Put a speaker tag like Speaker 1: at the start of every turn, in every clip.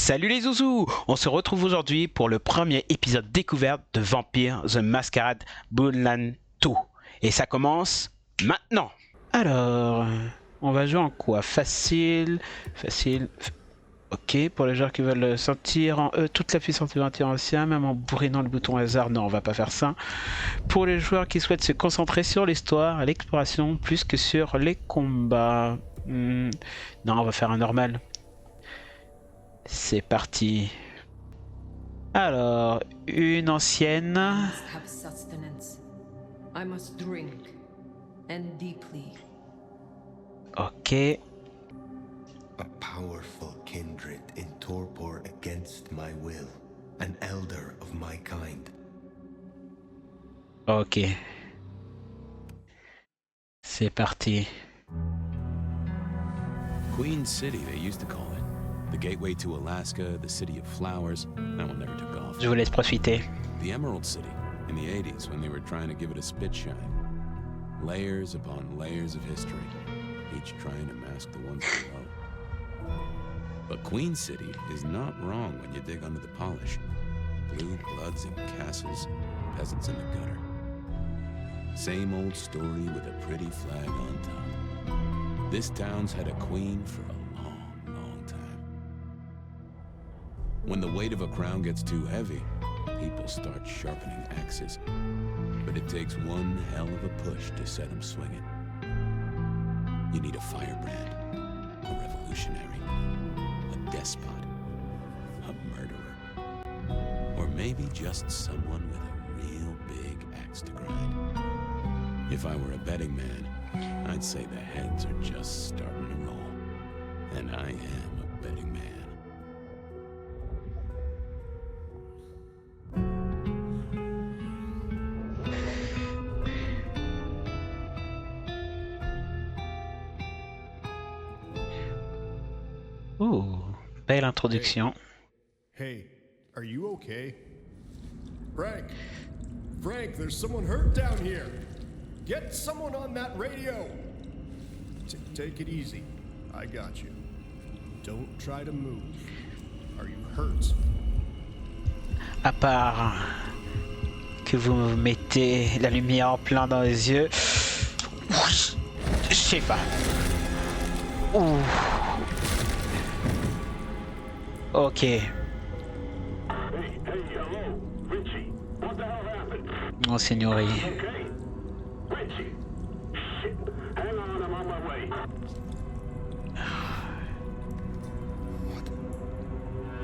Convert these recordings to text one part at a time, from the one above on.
Speaker 1: Salut les zouzous! On se retrouve aujourd'hui pour le premier épisode découverte de Vampire The Masquerade Bloodlines 2. Et ça commence maintenant! Alors, on va jouer en quoi? Facile. Ok, pour les joueurs qui veulent sentir en eux toute la puissance du Vampire ancien, même en bourrinant le bouton hasard, non, on va pas faire ça. Pour les joueurs qui souhaitent se concentrer sur l'histoire et l'exploration plus que sur les combats. Non, on va faire un normal. C'est parti. Alors, une ancienne. Ok.
Speaker 2: A powerful kindred in torpor against my will, an elder of my kind.
Speaker 1: Ok. C'est parti.
Speaker 3: Queen City, they used to call it. The gateway to Alaska, the city of flowers. That one never took off.
Speaker 1: Je vous laisse profiter.
Speaker 3: The Emerald City, in the 80s, when they were trying to give it a spit shine. Layers upon layers of history, each trying to mask the ones below. But Queen City is not wrong when you dig under the polish. Blue bloods and castles, peasants in the gutter. Same old story with a pretty flag on top. This town's had a queen for a long time. When the weight of a crown gets too heavy, people start sharpening axes. But it takes one hell of a push to set them swinging. You need a firebrand, a revolutionary, a despot, a murderer, or maybe just someone with a real big axe to grind. If I were a betting man, I'd say the heads are just starting to roll. And I am a betting man.
Speaker 1: Ouh, belle introduction.
Speaker 4: Hey, are you okay? Frank! Frank, there's someone hurt down here! Get someone on that radio! Take it easy. I got you. Don't try to move. Are you hurt?
Speaker 1: À part que vous me mettez la lumière en plein dans les yeux. Je sais pas. Ouh. Ok.
Speaker 5: Hey, hello, Richie. What the hell happened?
Speaker 1: Mon seigneurie.
Speaker 5: Okay? Richie. Shit. Hang on, I'm on my way.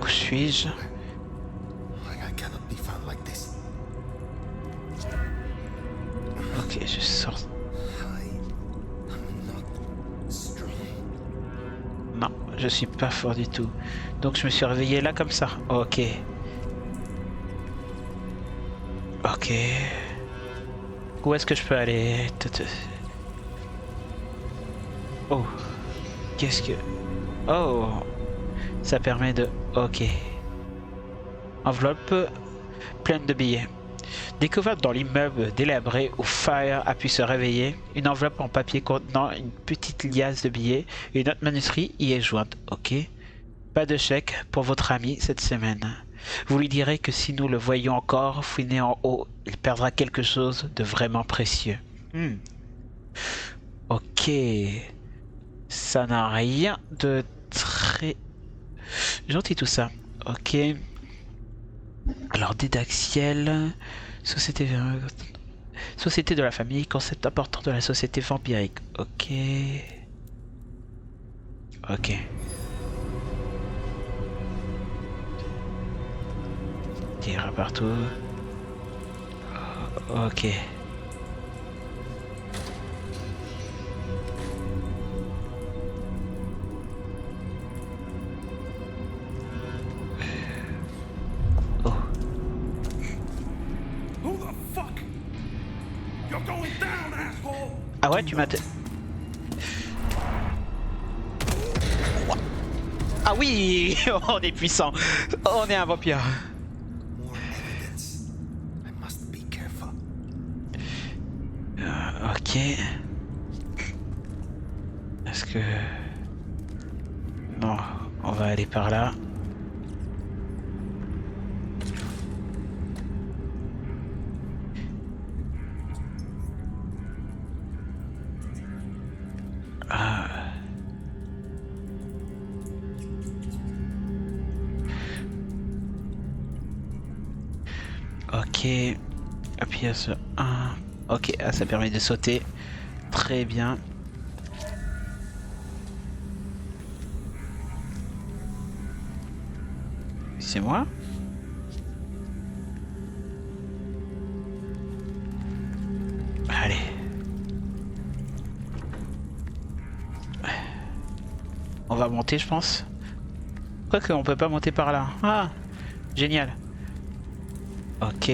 Speaker 1: Où suis-je?
Speaker 2: I cannot be found like this.
Speaker 1: Ok, je sors.
Speaker 2: I am not strong.
Speaker 1: Non, je suis pas fort du tout. Donc je me suis réveillé là comme ça. Ok. Ok. Où est-ce que je peux aller? Oh. Qu'est-ce que... Oh. Ça permet de... Ok. Enveloppe pleine de billets. Découverte dans l'immeuble délabré où Fire a pu se réveiller, une enveloppe en papier contenant une petite liasse de billets et une autre manuscrit y est jointe. Ok. Pas de chèque pour votre ami cette semaine. Vous lui direz que si nous le voyons encore fouiner en haut, il perdra quelque chose de vraiment précieux. Ok. Ça n'a rien de très gentil tout ça. Ok. Alors Dédaxiel, société de la famille, concept important de la société vampirique. Ok. Ok. Tire partout. Ok. Oh.
Speaker 4: Who the fuck? You're going down, asshole!
Speaker 1: Ah ouais, tu m'as... Ah oui, on est puissant. On est un vampire.
Speaker 2: More evidence. I must be careful.
Speaker 1: Ok. Est-ce que... Non, on va aller par là. Ok. Appuyer sur 1. Ok, ah, ça permet de sauter. Très bien. C'est moi? Allez. On va monter, je pense. Quoique, on peut pas monter par là. Ah, génial. Ok.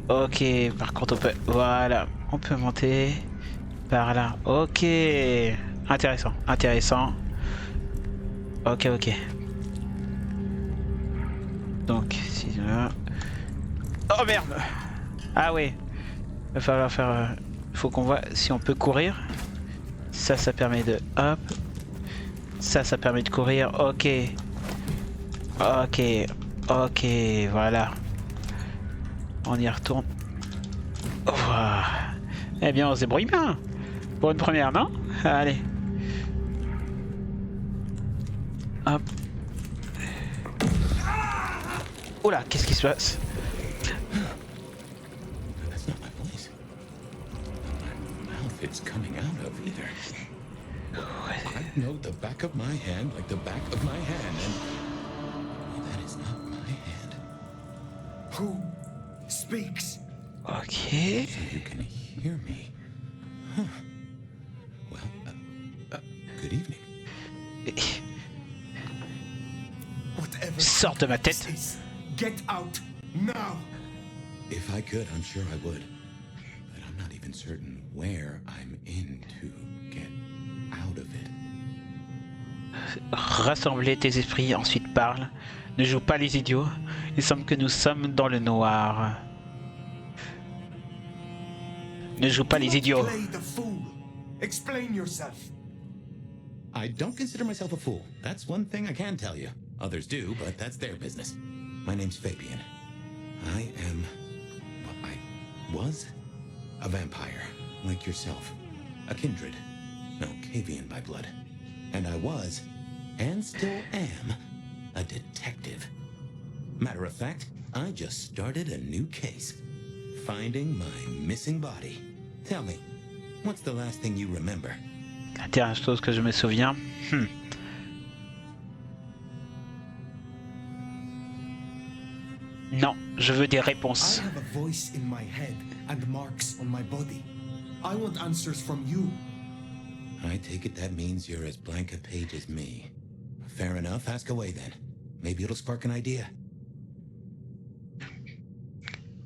Speaker 1: Ok, par contre, on peut... Voilà, on peut monter par là. Ok. Intéressant, intéressant. Ok, ok. Donc, si là... Oh merde! Ah ouais. Il va falloir faire... faut qu'on voit si on peut courir. Ça permet de... Hop. Ça permet de courir. Ok. Ok. Ok, voilà. On y retourne. Ouah. Eh bien, on se débrouille bien. Pour une première, non? Allez. Hop. Oula, qu'est-ce qui se passe?
Speaker 3: That's not my voice. My mouth it's coming out of either. I know the back of my hand like the back of my hand, and that is not my hand.
Speaker 4: Who speaks?
Speaker 1: Ok.
Speaker 3: So you can hear me. Huh. Well, good evening.
Speaker 4: Whatever
Speaker 1: Sors de ma tête.
Speaker 4: this is, get out now.
Speaker 3: If I could, I'm sure I would. But I'm not even certain where I'm in to get out of it.
Speaker 1: Rassembler tes esprits, ensuite parle. Ne joue pas les idiots. Il semble que nous sommes dans le noir. Ne joue pas les idiots.
Speaker 4: Play the fool. Explain yourself.
Speaker 3: I don't consider myself a fool. That's one thing I can tell you. Others do, but that's their business. My name's Fabian. I am... well, I was a vampire, like yourself. A kindred. No, Cavian by blood. And I was, and still am, a detective. Matter of fact, I just started a new case. Finding my missing body. Tell me, what's the last thing you remember?
Speaker 1: La dernière chose que je me souviens. Non, je veux des
Speaker 4: I
Speaker 1: réponses.
Speaker 4: have a voice in my head and marks on my body. I want answers from you.
Speaker 3: I take it that means you're as blank a page as me. Fair enough, ask away then. Maybe it'll spark an idea.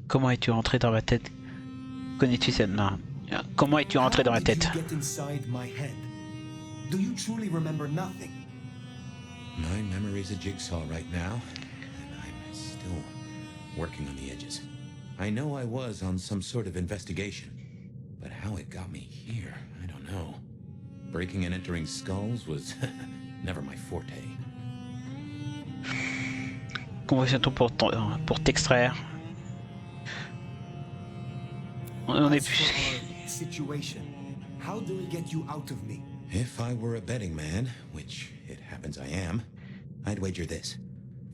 Speaker 1: Comment es-tu rentré dans ma tête? Connais-tu cette main? Comment es-tu rentré dans ma tête?
Speaker 4: How did you get inside my head? Do you truly remember nothing?
Speaker 3: My memory's a jigsaw right now, and I'm still working on the edges. I know I was on some sort of investigation, but how it got me here, I don't know. Breaking and entering skulls was never my forte.
Speaker 1: Comment fais-tu pour t'extraire? On est
Speaker 4: As
Speaker 1: plus...
Speaker 4: for our situation, how do we get you out of me?
Speaker 3: If I were a betting man, which it happens I am, I'd wager this.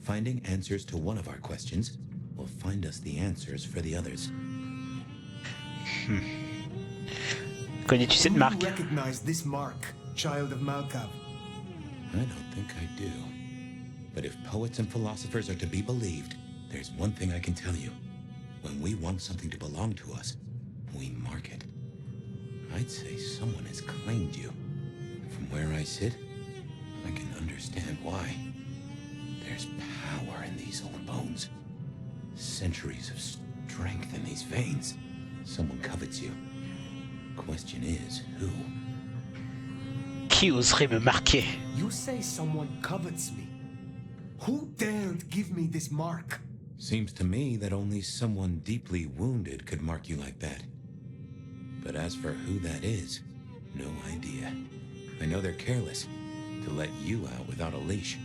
Speaker 3: Finding answers to one of our questions will find us the answers for the others.
Speaker 1: Connais-tu cette
Speaker 4: Do
Speaker 1: marque?
Speaker 4: you recognize this mark, child of Malkav?
Speaker 3: I don't think I do. But if poets and philosophers are to be believed, there's one thing I can tell you. When we want something to belong to us, we mark it. I'd say someone has claimed you. From where I sit, I can understand why. There's power in these old bones. Centuries of strength in these veins. Someone covets you. Question is, who?
Speaker 1: Qui oserait me marquer?
Speaker 4: You say someone covets me. Who dared give me this mark?
Speaker 3: Seems to me that only someone deeply wounded could mark you like that. But as for who that is, no idea. I know they're careless to let you out without a leash.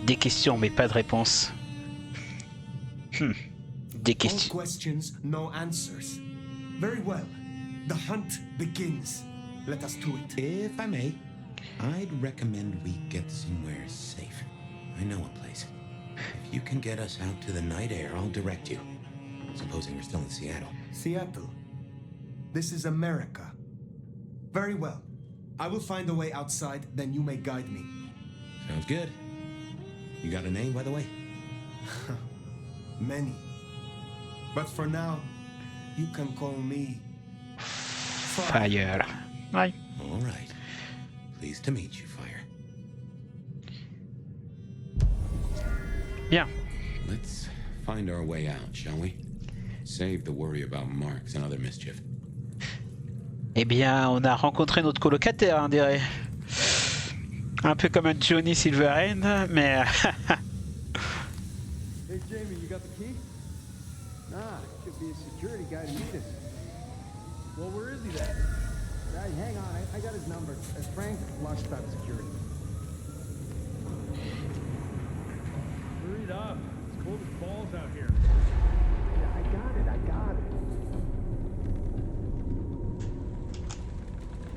Speaker 1: Des questions mais pas de réponses. Des
Speaker 4: All
Speaker 1: questions.
Speaker 4: questions, no answers. Very well. The hunt begins. Let us to it.
Speaker 3: If I may,
Speaker 2: I'd recommend we get somewhere safe. I know a place. If you can get us out to the night air, I'll direct you. Supposing we're still in Seattle.
Speaker 6: Seattle. This is America. Very well. I will find a way outside, then you may guide me.
Speaker 2: Sounds good. You got a name, by the way?
Speaker 6: Many. But for now, you can call me...
Speaker 1: Fire. Ouais.
Speaker 2: All right. Pleased to meet you, Fire.
Speaker 1: Bien.
Speaker 3: Let's find our way out, shall we? Save the worry about marks and other mischief.
Speaker 1: Eh bien, on a rencontré notre colocataire, on dirait. Un peu comme un Johnny Silverhand, mais...
Speaker 7: Hey Jamie, you got the key? Nah, should be a security guy to meet us. Well, where is he then? Hang on, I got his number. Frank Lushtot Security.
Speaker 8: Hurry it up. It's cold as balls out here.
Speaker 7: Yeah, I got it.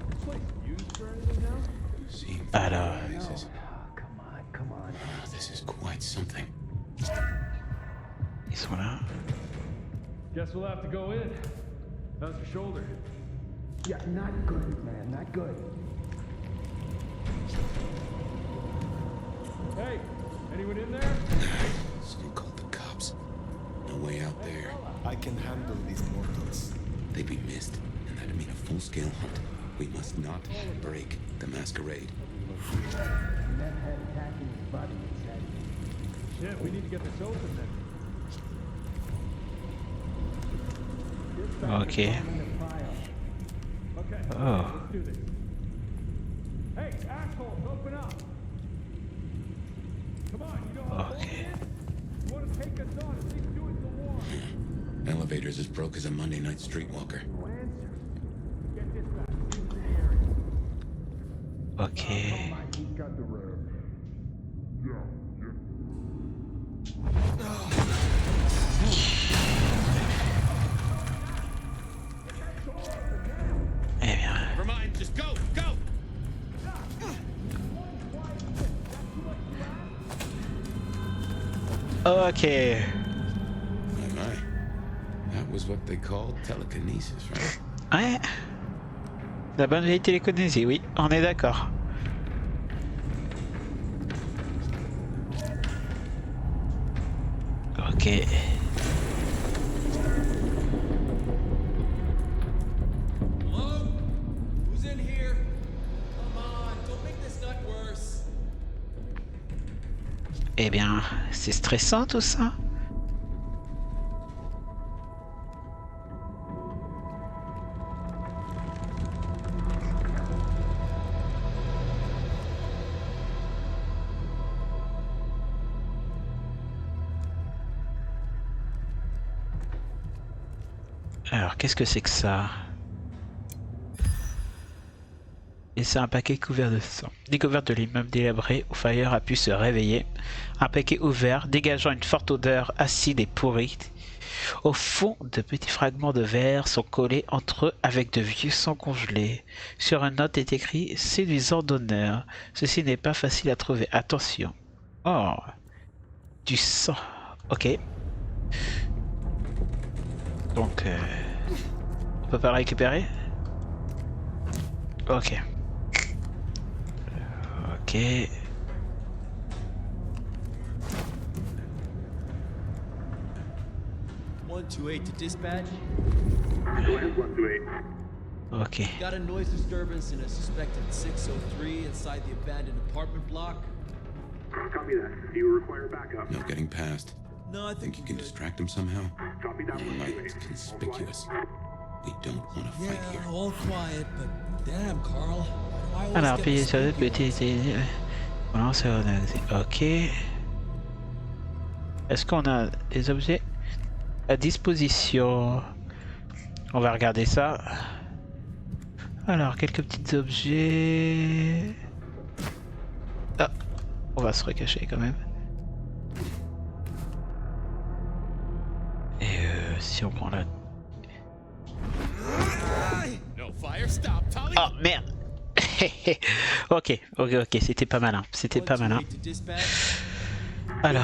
Speaker 8: This place used for anything now?
Speaker 3: Seeing
Speaker 1: Alors.
Speaker 3: faces.
Speaker 7: Come on.
Speaker 3: Oh, this is quite something.
Speaker 1: Ils sont là.
Speaker 8: Guess we'll have to go in. How's your shoulder?
Speaker 7: Yeah, not good, man, not good.
Speaker 8: Hey, anyone in there?
Speaker 3: Someone called the cops. No way out there.
Speaker 6: I can handle these mortals.
Speaker 3: They'd be missed, and that'd mean a full-scale hunt. We must not break the masquerade.
Speaker 7: Meth head attacking his buddy, he said.
Speaker 8: Shit, we need to get this open then.
Speaker 1: Ok.
Speaker 8: Okay,
Speaker 1: Oh.
Speaker 8: let's do this. Hey, assholes, open up! Come on, you know how
Speaker 1: Okay.
Speaker 8: it is? You want to take us on, at least do it to warm.
Speaker 3: Elevator's as broke as a Monday night streetwalker.
Speaker 7: No answer.
Speaker 8: Get this back, into the area.
Speaker 1: Ok.
Speaker 7: He's got the room.
Speaker 1: Eh bien.
Speaker 3: Never mind, just go!
Speaker 1: Ok.
Speaker 3: My. That was what they called telekinesis, right?
Speaker 1: Ouais. La bonne vieille télékinésie, oui, on est d'accord. Ok.
Speaker 9: Hello? Who's in here? Come on, don't make this not worse.
Speaker 1: Eh bien, c'est stressant tout ça. Alors, qu'est-ce que c'est que ça? Et c'est un paquet couvert de sang. Découverte de l'immeuble délabré où Fire a pu se réveiller. Un paquet ouvert, dégageant une forte odeur acide et pourrie. Au fond, de petits fragments de verre sont collés entre eux avec de vieux sangs congelés. Sur une note est écrit « Séduisant d'honneur ». Ceci n'est pas facile à trouver. Attention. Oh. Du sang. Ok. Donc, on peut pas le récupérer? Ok. Ok.
Speaker 9: 128 to dispatch.
Speaker 1: Ok.
Speaker 9: Got a noise disturbance in a suspected 603 inside the abandoned apartment block.
Speaker 5: Copy that. You require backup.
Speaker 3: No getting past.
Speaker 9: No, I think
Speaker 3: Think you can distract them somehow?
Speaker 5: Copy that.
Speaker 3: They might conspicuous. We don't want to fight
Speaker 9: Yeah,
Speaker 3: here.
Speaker 9: all quiet, but damn, Carl. Why always
Speaker 1: Alors,
Speaker 9: get
Speaker 1: payer
Speaker 9: this
Speaker 1: sur le
Speaker 9: stupid
Speaker 1: petit... Voilà, c'est organisé. Ok. Est-ce qu'on a des objets à disposition? On va regarder ça. Alors, quelques petits objets... Ah, on va se recacher quand même. Et si on prend la...
Speaker 3: No fire, stop, Tolly!
Speaker 1: Oh merde. Ok, c'était pas malin. C'était pas malin. Alors.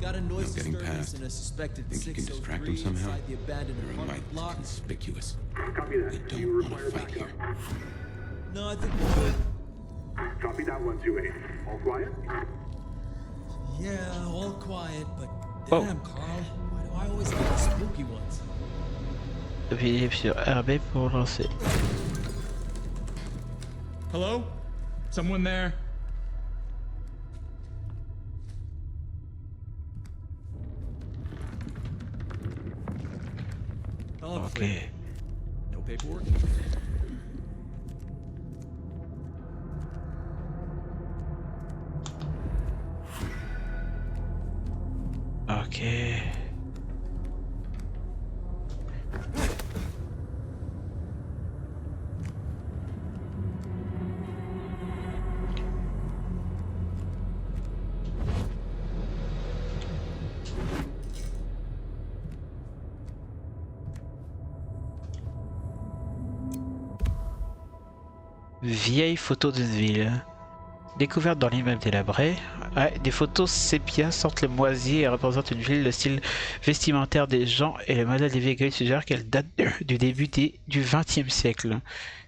Speaker 9: Got a noise
Speaker 3: getting
Speaker 9: disturbance
Speaker 3: past.
Speaker 9: in a suspected
Speaker 3: Think you can distract
Speaker 9: 603
Speaker 3: them somehow?
Speaker 9: inside the abandoned
Speaker 3: They're
Speaker 9: apartment
Speaker 3: mighty
Speaker 9: block.
Speaker 3: conspicuous.
Speaker 5: Copy that.
Speaker 3: They
Speaker 5: You
Speaker 3: don't want to
Speaker 5: require
Speaker 3: fight
Speaker 5: backup.
Speaker 3: here.
Speaker 9: No, I think we're good.
Speaker 5: Copy that 128. All quiet?
Speaker 9: Yeah, all quiet, but
Speaker 1: Oh.
Speaker 9: damn, Carl. Why do I always get the spooky ones?
Speaker 1: Appuyez sur RB pour lancer.
Speaker 8: Hello? Someone there?
Speaker 9: Oh,
Speaker 1: Ok.
Speaker 9: no paperwork?
Speaker 1: Ok. Vieille photo de ville. Découverte dans l'immeuble délabré. Ouais, des photos sépia sortent le moisi et représentent une ville, le style vestimentaire des gens et le modèle des véhicules suggèrent qu'elle date du début du XXe siècle.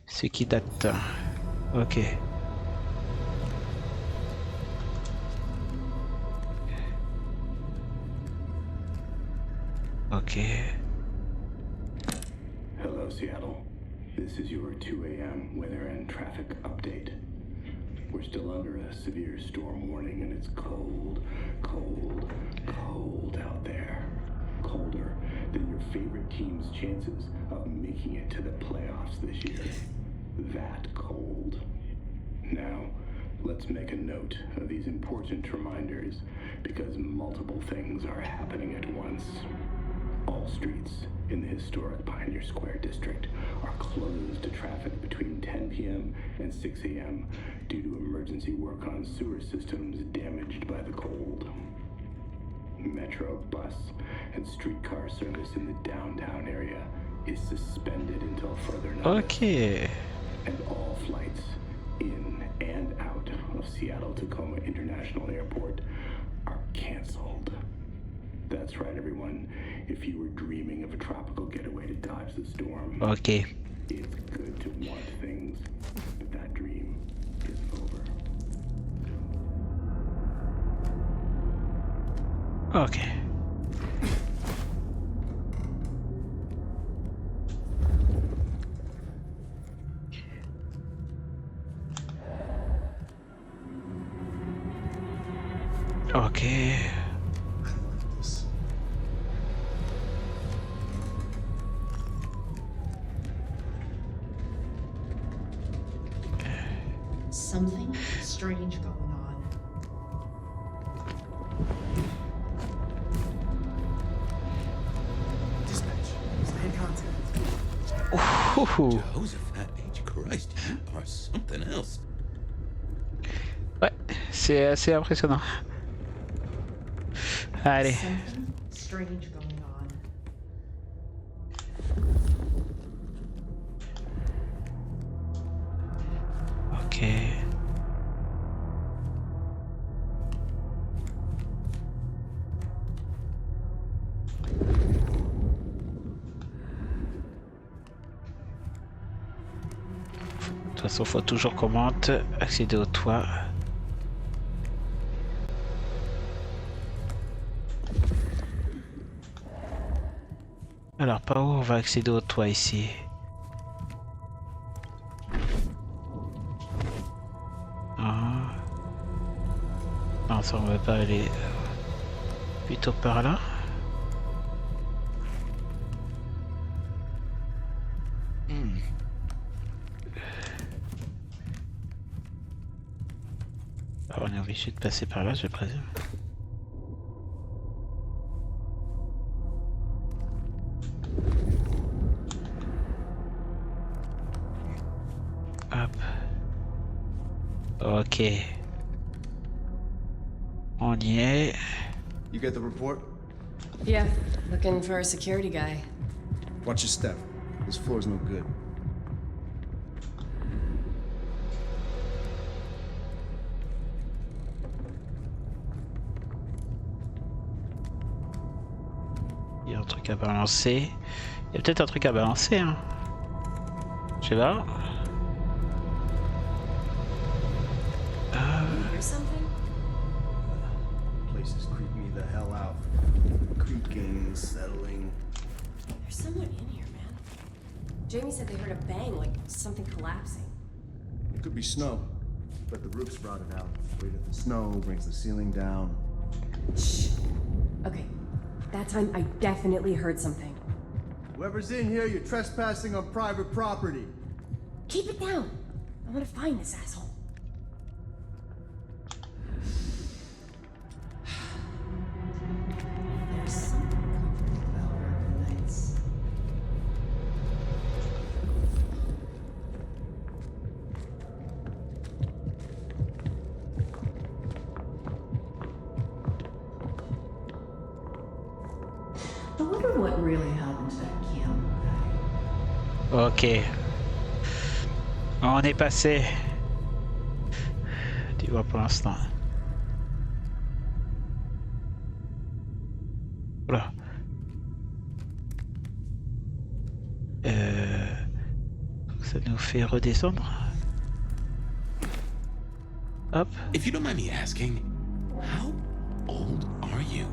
Speaker 1: Ce qui date. Ok. Ok.
Speaker 2: Hello, Seattle. This is your 2 a.m. weather and traffic update. We're still under a severe storm warning and it's cold, cold, cold out there. Colder than your favorite team's chances of making it to the playoffs this year. That cold. Now, let's make a note of these important reminders because multiple things are happening at once. All streets in the historic Pioneer Square district are closed to traffic between 10 p.m. and 6 a.m. due to emergency work on sewer systems damaged by the cold. Metro, bus, and streetcar service in the downtown area is suspended until further notice.
Speaker 1: Ok.
Speaker 2: And all flights in and out of Seattle-Tacoma International Airport are canceled. That's right, everyone. If you were dreaming of a tropical getaway to dodge the storm,
Speaker 1: Ok.
Speaker 2: it's good to want things, but that dream is over.
Speaker 1: Ok. Ok.
Speaker 10: Something strange going on.
Speaker 6: Dispatch. Stay in contact.
Speaker 1: Ouh.
Speaker 3: Jehoshaphat H. Christ, you are something else.
Speaker 1: Ouais, c'est assez impressionnant. Allez.
Speaker 10: Something strange going on.
Speaker 1: Ok. De toute façon, faut toujours qu'on monte, accéder au toit. Alors, par où on va accéder au toit ici? Ah. Non, ça on va pas aller plutôt par là. Alors, on est obligé de passer par là, je présume. Hop. Ok. On y est.
Speaker 7: You get the report?
Speaker 10: Yeah, looking for a security guy.
Speaker 7: Watch your step. This floor's no good.
Speaker 1: un truc à balancer. Il y a peut-être un truc à balancer, hein. Je sais pas.
Speaker 10: Hear something?
Speaker 4: Places creep me the hell out. Creaking, settling.
Speaker 10: There's someone in here, man. Jamie said they heard a bang, like something collapsing.
Speaker 4: It could be snow, but the roof's rotted out. Weight of the snow brings the ceiling down.
Speaker 10: Shh. Okay. That time I definitely heard something.
Speaker 4: Whoever's in here, you're trespassing on private property.
Speaker 10: Keep it down. I want to find this asshole. There's something comforting about working nights. I wonder what really happened to that camel guy.
Speaker 1: Ok. On est passé. Tu vois pour l'instant. Voilà. Ça nous fait redescendre. Hop.
Speaker 3: If you don't mind me asking, how old are you?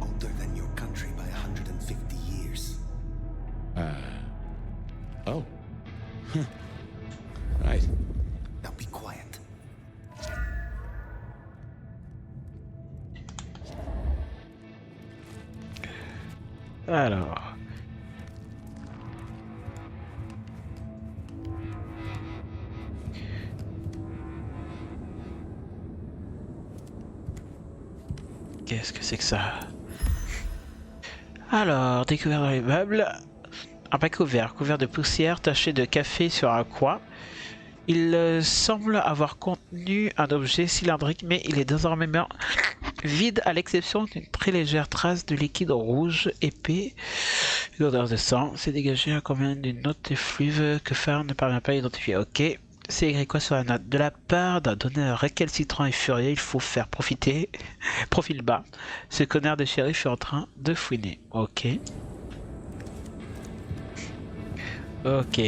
Speaker 6: Older than your country by 150 years.
Speaker 3: Oh. Huh. Right.
Speaker 6: Now be quiet.
Speaker 1: Alors. Qu'est-ce que c'est que ça? Alors, découvert dans les meubles. Un paquet ouvert, couvert de poussière, taché de café sur un coin. Il semble avoir contenu un objet cylindrique, mais il est désormais vide à l'exception d'une très légère trace de liquide rouge épais. Une odeur de sang s'est dégagée accompagnée d'une note effluve que Farr ne parvient pas à identifier. Ok, c'est écrit quoi sur la note? De la part d'un donneur récalcitrant et furieux, il faut faire profiter. Profil bas. Ce connard de shérif est en train de fouiner. Ok. Ok.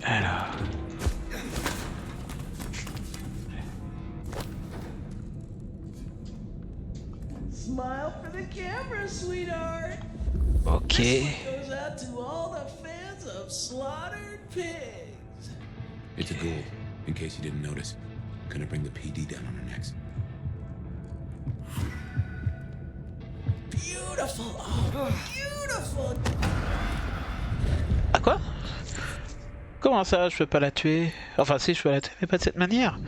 Speaker 1: Alors.
Speaker 11: Smile for the camera, sweetheart.
Speaker 1: Ok.
Speaker 11: Goes out to all the fans of slaughtered pigs.
Speaker 3: It's a ghoul, in case you didn't notice. Gonna bring the PD down on our necks.
Speaker 11: Beautiful. Oh, beautiful.
Speaker 1: Ah quoi? Comment ça, je peux pas la tuer? Enfin si, je peux la tuer, mais pas de cette manière.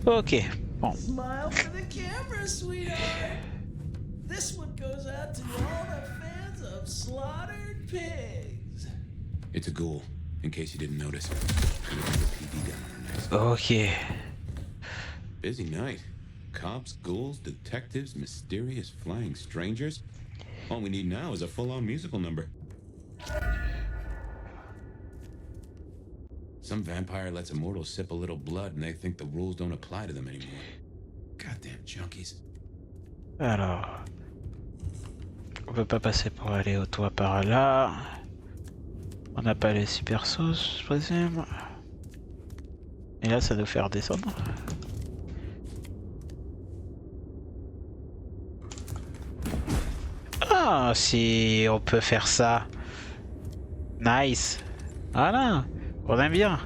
Speaker 1: Ok, bon.
Speaker 11: Smile for the camera, sweetheart. This one goes out to all the fans of slaughtered pigs.
Speaker 3: It's a ghoul, in case you didn't notice. Gonna bring the PD down on our necks.
Speaker 1: Ok.
Speaker 3: Busy night. Cops, ghouls, detectives, mysterious flying strangers. All we need now is a full-on musical number. Some vampire lets a mortal sip a little blood and they think the rules don't apply to them anymore. Goddamn junkies.
Speaker 1: Alors. On peut pas passer pour aller au toit par là. On n'a pas les super sauces, je présume. Et là, ça doit faire descendre. Ah, si on peut faire ça. Nice. Voilà. On aime bien.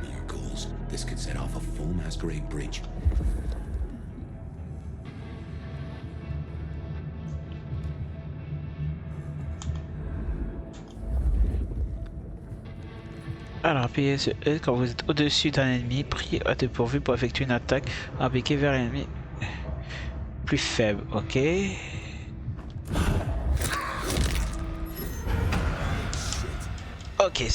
Speaker 3: More ghouls. This could set off a full masquerade breach.
Speaker 1: Alors, appuyez sur E quand vous êtes au-dessus d'un ennemi, pris à dépourvu pour effectuer une attaque, appliquée vers l'ennemi plus faible, ok. Ok.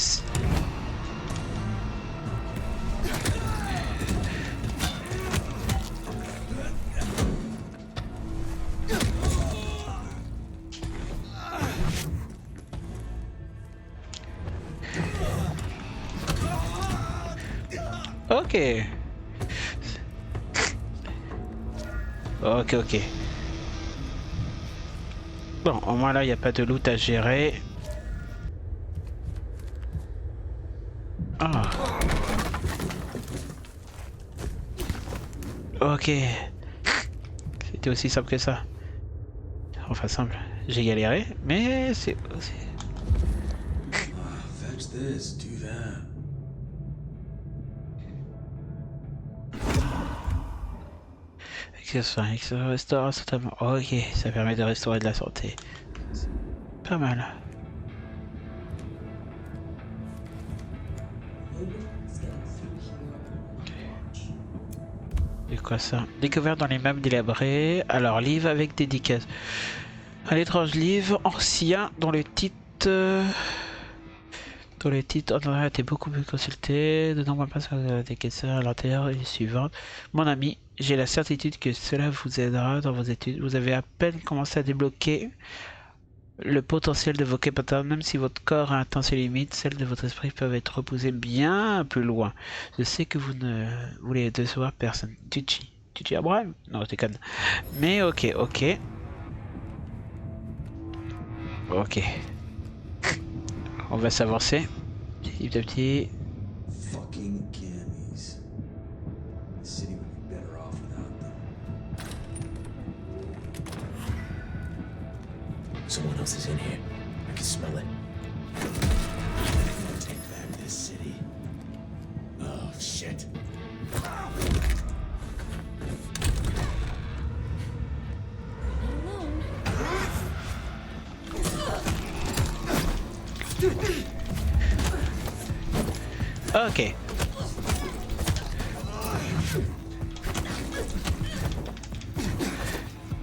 Speaker 1: Ok. Ok, ok. Bon, au moins là, il n'y a pas de loot à gérer. Ah. Ok. C'était aussi simple que ça. Enfin simple. J'ai galéré, mais c'est...
Speaker 9: Fetch this, do that.
Speaker 1: Restaure totalement. Ok, ça permet de restaurer de la santé. Pas mal. C'est quoi ça? Découvert dans les meubles délabrés. Alors, livre avec dédicace. Un étrange livre ancien dont le titre... Dont le titre a été beaucoup plus consulté. De nombreux passages des caisseurs à l'intérieur et les suivantes. Mon ami, j'ai la certitude que cela vous aidera dans vos études. Vous avez à peine commencé à débloquer le potentiel de vos capacités, même si votre corps a atteint ses limites, celles de votre esprit peuvent être repoussées bien plus loin. Je sais que vous ne voulez décevoir personne. Tucci Abraham? Non, je déconne. Mais ok, ok. Ok. On va s'avancer. Petit à petit.
Speaker 9: Fucking gammies. The city would be better off without them. Someone else is in here. I can smell it. Take back this city. Oh, shit.
Speaker 1: Ok.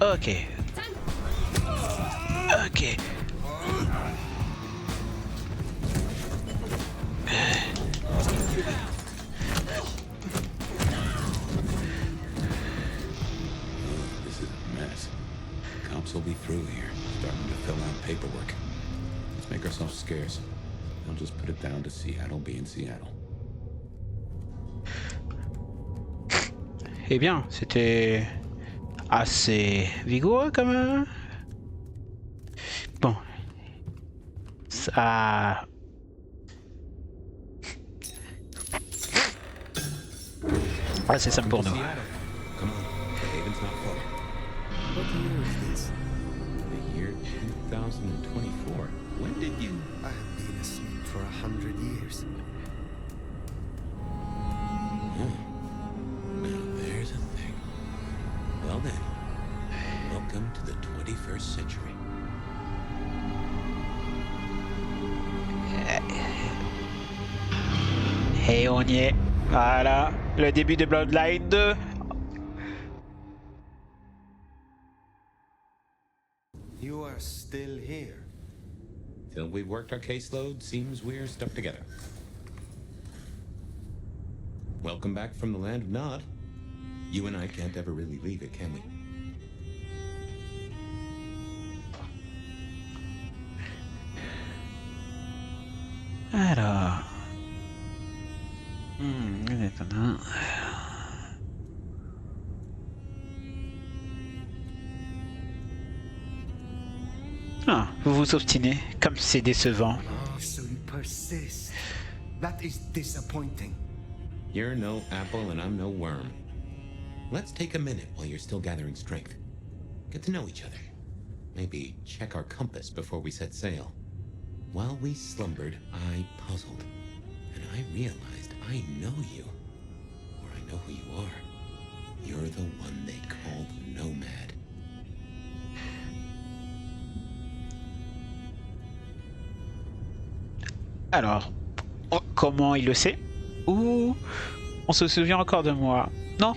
Speaker 1: Ok. Ok.
Speaker 3: This is a mess. Cops will be through here, starting to fill out paperwork. Let's make ourselves scarce. I'll just put it down to Seattle being Seattle.
Speaker 1: Eh bien, c'était assez vigoureux quand même. Bon. Ça... Ah, c'est ça pour nous.
Speaker 3: Come on, the haven's not far.
Speaker 6: What year is this?
Speaker 3: The year 2024. When did you...
Speaker 6: I have been asleep for 100 years.
Speaker 3: Now there's a thing. Well then, welcome to the 21st century.
Speaker 1: Et on y est. Voilà, le début de Bloodline 2.
Speaker 6: You are still here.
Speaker 3: Till we've worked our caseload, seems we're stuck together. Welcome back from the land of Nod. You and I can't ever really leave it, can we?
Speaker 1: Alors... Ah, vous vous obstinez, comme c'est décevant.
Speaker 6: Oh, so you persist. That is disappointing.
Speaker 3: You're no apple and I'm no worm. Let's take a minute while you're still gathering strength. Get to know each other. Maybe check our compass before we set sail. While we slumbered, I puzzled. And I realized I know you. Or I know who you are. You're the one they called Nomad.
Speaker 1: Alors, comment il le sait? Ou on se souvient encore de moi? Non,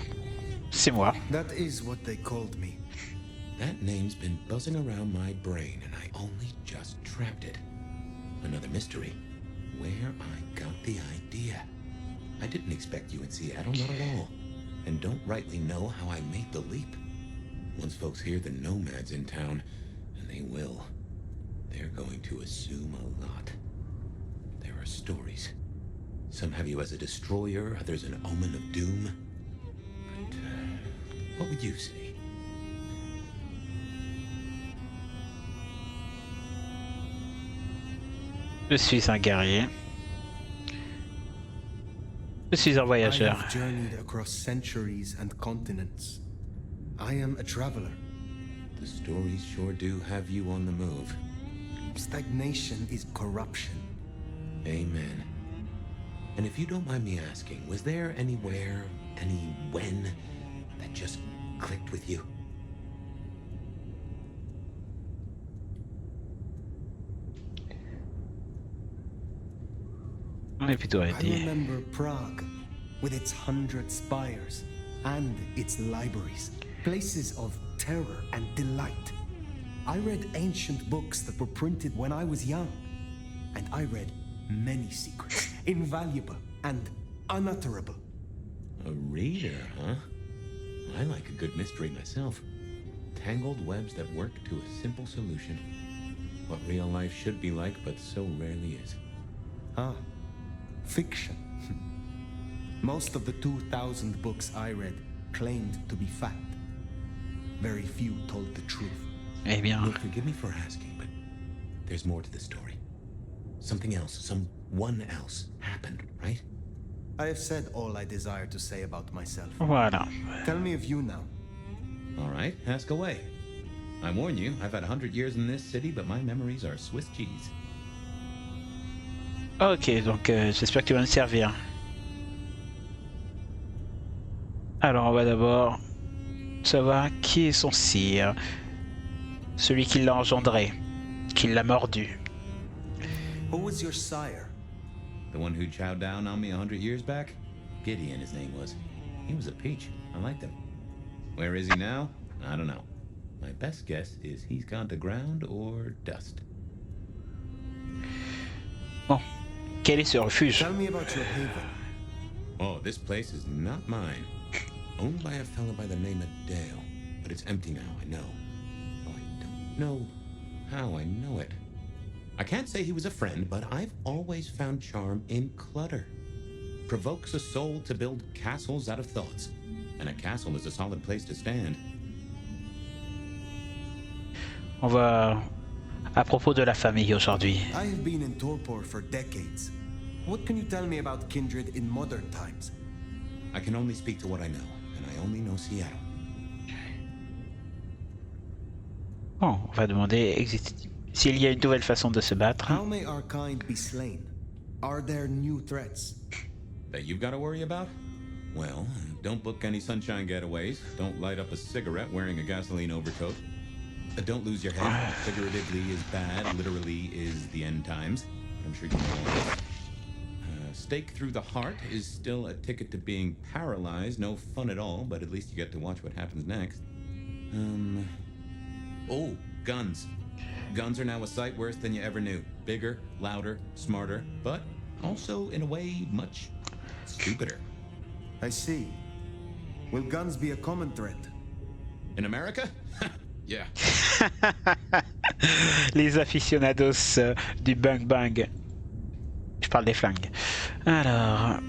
Speaker 1: c'est moi.
Speaker 6: That is what they called me.
Speaker 3: That name's been buzzing around my brain and I only just trapped it. Another mystery. Where I got the idea. I didn't expect you in Seattle, not at all. And don't rightly know how I made the leap. Once folks hear the Nomad's in town, and they will, they're going to assume a lot. There are stories. Some have you as a destroyer, others an omen of doom. But what would you say?
Speaker 1: Je suis un guerrier. Je suis un
Speaker 6: I
Speaker 1: voyageur.
Speaker 6: have journeyed across centuries and continents. I am a traveler.
Speaker 3: The stories sure do have you on the move.
Speaker 6: Stagnation is corruption.
Speaker 3: Amen. And if you don't mind me asking, was there anywhere, any when, that just clicked with you?
Speaker 1: On est plutôt
Speaker 6: I
Speaker 1: arrêté.
Speaker 6: remember Prague, with its 100 spires and its libraries, places of terror and delight. I read ancient books that were printed when I was young, and I read many secrets, invaluable and unutterable.
Speaker 3: A reader, huh? I like a good mystery myself. Tangled webs that work to a simple solution. What real life should be like, but so rarely is.
Speaker 6: Ah, fiction. Most of the 2,000 books I read claimed to be fact. Very few told the truth.
Speaker 1: Eh bien,
Speaker 3: Look, forgive me for asking, but there's more to the story. Something else, someone else happened, right?
Speaker 6: I have said all I desire to say about myself.
Speaker 1: voilà.
Speaker 6: Tell me of you now.
Speaker 3: All right, ask away. I warn you, I've had 100 years in this city, but my memories are Swiss cheese.
Speaker 1: Ok, donc j'espère que tu vas me servir. Alors on va d'abord savoir qui est son sire. Celui qui l'a engendré, qui l'a mordu.
Speaker 6: Who was your sire?
Speaker 3: The one who chowed down on me 100 years back? Gideon, his name was. He was a peach. I liked him. Where is he now? I don't know. My best guess is he's gone to ground or dust.
Speaker 1: Bon, quel est ce refuge?
Speaker 6: Tell me about your haven.
Speaker 3: Oh, this place is not mine. Owned by a fellow by the name of Dale. But it's empty now, I know. Oh, I don't know how I know it. I can't say he was a friend, but I've always found charm in clutter. Provokes a soul to build castles out of thoughts. And a castle is a solid place to stand.
Speaker 1: On va à propos de la famille aujourd'hui.
Speaker 6: I have been in torpor for decades. What can you tell me about Kindred in modern times?
Speaker 3: I can only speak to what I know, and I only know Seattle.
Speaker 1: Bon, on va demander s'il y a une nouvelle façon de se battre.
Speaker 6: How may our kind be slain? Are there new threats?
Speaker 3: That you've got to worry about? Well, don't book any sunshine getaways. Don't light up a cigarette wearing a gasoline overcoat. Don't lose your head. Figuratively is bad, literally is the end times. I'm sure you know all this. Stake through the heart is still a ticket to being paralyzed. No fun at all, but at least you get to watch what happens next. Oh, guns. Guns are now a sight worse than you ever knew. Bigger, louder, smarter, but also, in a way, much stupider.
Speaker 6: I see. Will guns be a common threat?
Speaker 3: In America? Yeah.
Speaker 1: Les aficionados du bang bang. Je parle des flingues. Alors,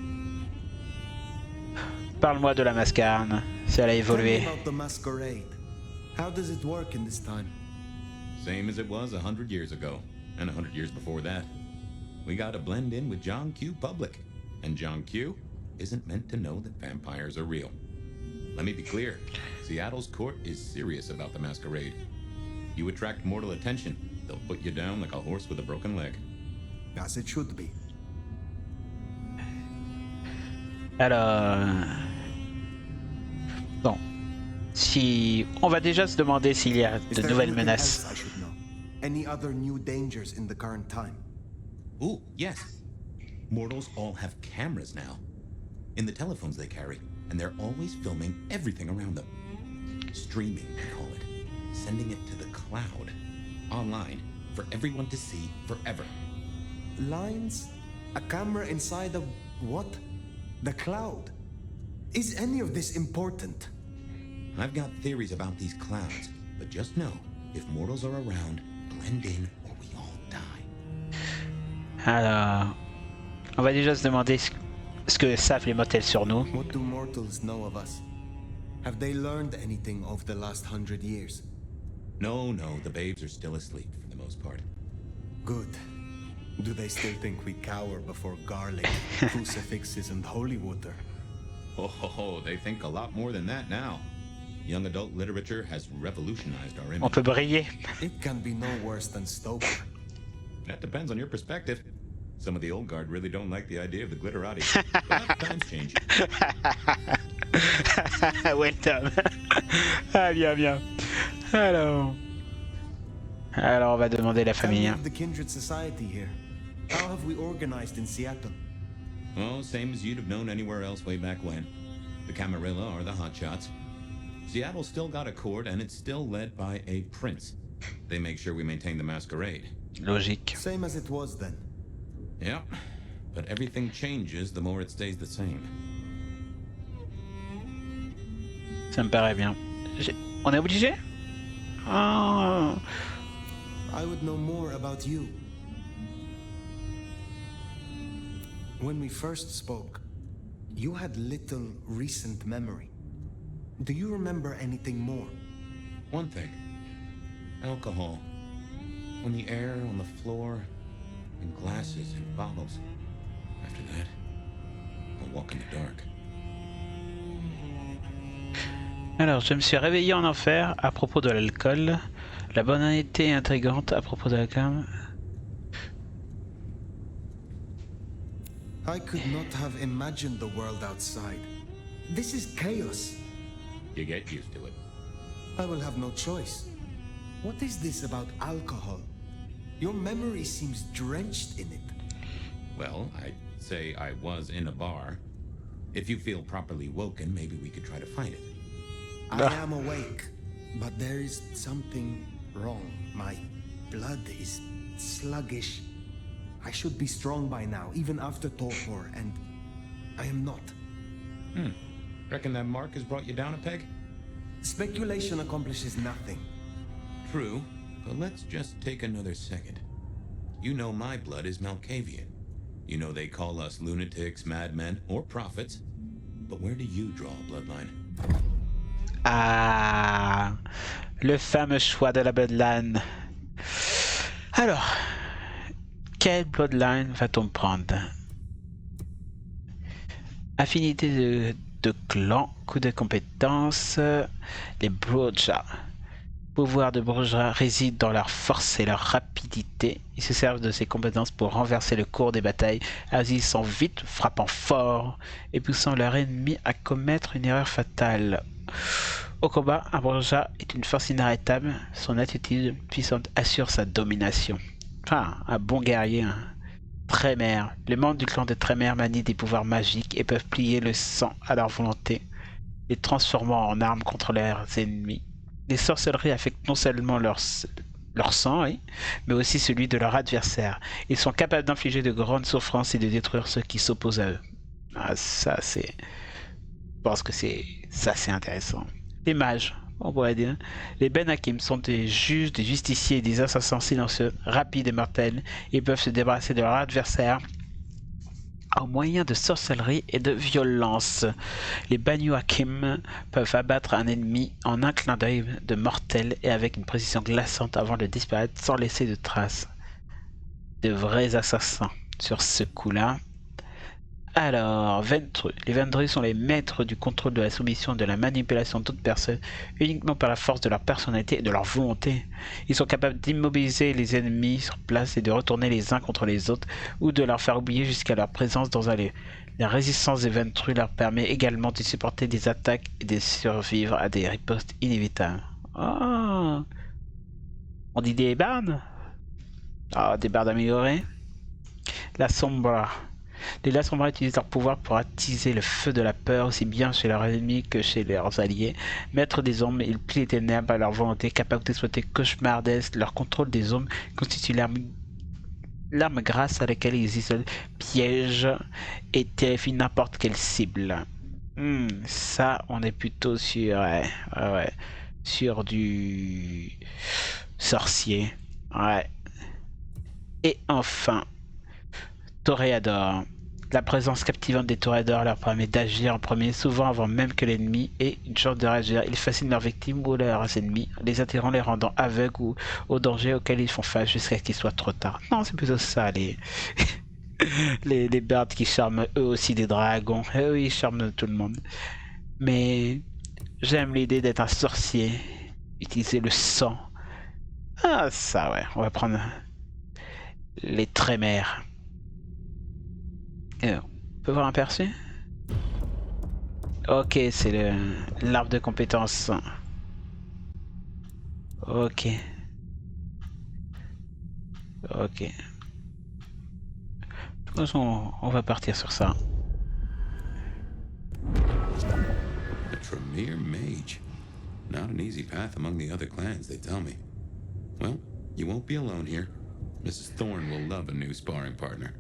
Speaker 1: parle-moi de la mascarne. Si elle a
Speaker 6: Tell
Speaker 1: évolué.
Speaker 6: me about the masquerade. How does it work in this time?
Speaker 3: Same as it was 100 years ago, and 100 years before that. We gotta blend in with John Q. Public, and John Q. isn't meant to know that vampires are real. Let me be clear, Seattle's court is serious about the masquerade. You attract mortal attention, they'll put you down like a horse with a broken leg.
Speaker 6: As it should be.
Speaker 1: Alors, bon, si on va déjà se demander s'il y a
Speaker 6: Is
Speaker 1: de
Speaker 6: there
Speaker 1: nouvelles
Speaker 6: anything
Speaker 1: menaces.
Speaker 6: else I should know? Any other new dangers in the current time?
Speaker 3: Ooh, yes. Mortals all have cameras now. In the telephones they carry, and they're always filming everything around them. Streaming, they call it. Sending it to the cloud. Online, for everyone to see forever.
Speaker 6: Lines? A camera inside of what? The cloud? Is any of this important?
Speaker 3: I've got theories about these clouds, but just know, if mortals are around, blend in or we all die.
Speaker 1: Alors, on va déjà se demander ce que savent les motels sur nous.
Speaker 6: What do mortals know of us? Have they learned anything over the last 100 years?
Speaker 3: No, the babes are still asleep for the most part.
Speaker 6: Good. Do they still think we cower before garlic, crucifixes, and holy water?
Speaker 3: Oh, they think a lot more than that now. Young adult literature has revolutionized our image.
Speaker 1: On peut briller.
Speaker 6: It can be no worse than Stoker.
Speaker 3: That depends on your perspective. Some of the old guard really don't like the idea of the glitterati. But times change.
Speaker 1: Ouais, Tom. Ah, bien. Alors, on va demander la famille.
Speaker 6: Tell me of the Kindred Society here. How have we organized in Seattle?
Speaker 3: Well, same as you'd have known anywhere else way back when. The Camarilla are the hotshots. Seattle's still got a court, and it's still led by a prince. They make sure we maintain the masquerade.
Speaker 1: Logique.
Speaker 6: Same as it was then.
Speaker 3: Yep, but everything changes the more it stays the same.
Speaker 1: Ça me paraît bien. On est obligé? Ah.
Speaker 6: I would know more about you. When we first spoke, you had little recent memory. Do you remember anything more?
Speaker 3: One thing. Alcohol. On the air, on the floor, in glasses and bottles. After that, I'll walk in the dark.
Speaker 1: Alors, je me suis réveillé en enfer à propos de l'alcool. La banalité intrigante à propos de la cam.
Speaker 6: I could not have imagined the world outside. This is chaos.
Speaker 3: You get used to it.
Speaker 6: I will have no choice. What is this about alcohol? Your memory seems drenched in it.
Speaker 3: Well, I'd say I was in a bar. If you feel properly woken, maybe we could try to find it.
Speaker 6: I am awake, but there is something wrong. My blood is sluggish. I should be strong by now, even after torpor, and I am not.
Speaker 3: Reckon that mark has brought you down a peg?
Speaker 6: Speculation accomplishes nothing.
Speaker 3: True, but let's just take another second. You know my blood is Malkavian. You know they call us lunatics, madmen, or prophets. But where do you draw a bloodline?
Speaker 1: Ah, le fameux choix de la bloodline. Alors, quelle bloodline va-t-on prendre? Affinité de clan, coup de compétences, les Broja. Pouvoir de Broja réside dans leur force et leur rapidité. Ils se servent de ces compétences pour renverser le cours des batailles, agissant vite, frappant fort et poussant leur ennemi à commettre une erreur fatale. Au combat, un Broja est une force inarrêtable. Son attitude puissante assure sa domination. Enfin, un bon guerrier. Tremere. Les membres du clan de Tremere manient des pouvoirs magiques et peuvent plier le sang à leur volonté, les transformant en armes contre leurs ennemis. Les sorcelleries affectent non seulement leur sang, oui, mais aussi celui de leur adversaire. Ils sont capables d'infliger de grandes souffrances et de détruire ceux qui s'opposent à eux. Ah, ça c'est... Je pense que c'est intéressant. Les mages, on pourrait dire. Les Ben Hakim sont des juges, des justiciers et des assassins silencieux, rapides et mortels. Ils peuvent se débarrasser de leur adversaire au moyen de sorcellerie et de violence. Les Banu Hakim peuvent abattre un ennemi en un clin d'œil de mortel et avec une précision glaçante avant de disparaître sans laisser de traces. De vrais assassins sur ce coup-là. Alors, Ventrue. Les Ventrue sont les maîtres du contrôle de la soumission et de la manipulation de toute personne uniquement par la force de leur personnalité et de leur volonté. Ils sont capables d'immobiliser les ennemis sur place et de retourner les uns contre les autres ou de leur faire oublier jusqu'à leur présence dans un lieu. La résistance des Ventrue leur permet également de supporter des attaques et de survivre à des ripostes inévitables. Oh. On dit des bardes? Ah, des bardes améliorés. La Sombra. Les La Sombra utilisent leur pouvoir pour attiser le feu de la peur aussi bien chez leurs ennemis que chez leurs alliés. Maîtres des ombres, ils plient les ténèbres à leur volonté, capables d'exploiter cauchemardesques. Leur contrôle des ombres constitue l'arme grâce à laquelle ils isolent, piègent et terrifient n'importe quelle cible. Ça, on est plutôt sur, sur du sorcier. Ouais. Et enfin, Toréador. La présence captivante des Tomb Raider leur permet d'agir en premier, souvent avant même que l'ennemi ait une chance de réagir. Ils fascinent leurs victimes ou leurs ennemis, les attirant, les rendant aveugles ou aux dangers auxquels ils font face jusqu'à qu'il soit trop tard. Non, c'est plutôt ça, les... les birds qui charment eux aussi des dragons. Eux, ils charment tout le monde. Mais j'aime l'idée d'être un sorcier, utiliser le sang. Ah, ça, ouais. On va prendre les trémères. On peut voir un perçu? Ok, c'est l'arbre de compétences. Ok. Ok. De toute façon, on va partir sur ça.
Speaker 3: A Tremere mage. Not an easy path among the other clans, they tell me. Well, you won't be alone here. Mrs. Thorne will love a new sparring partner.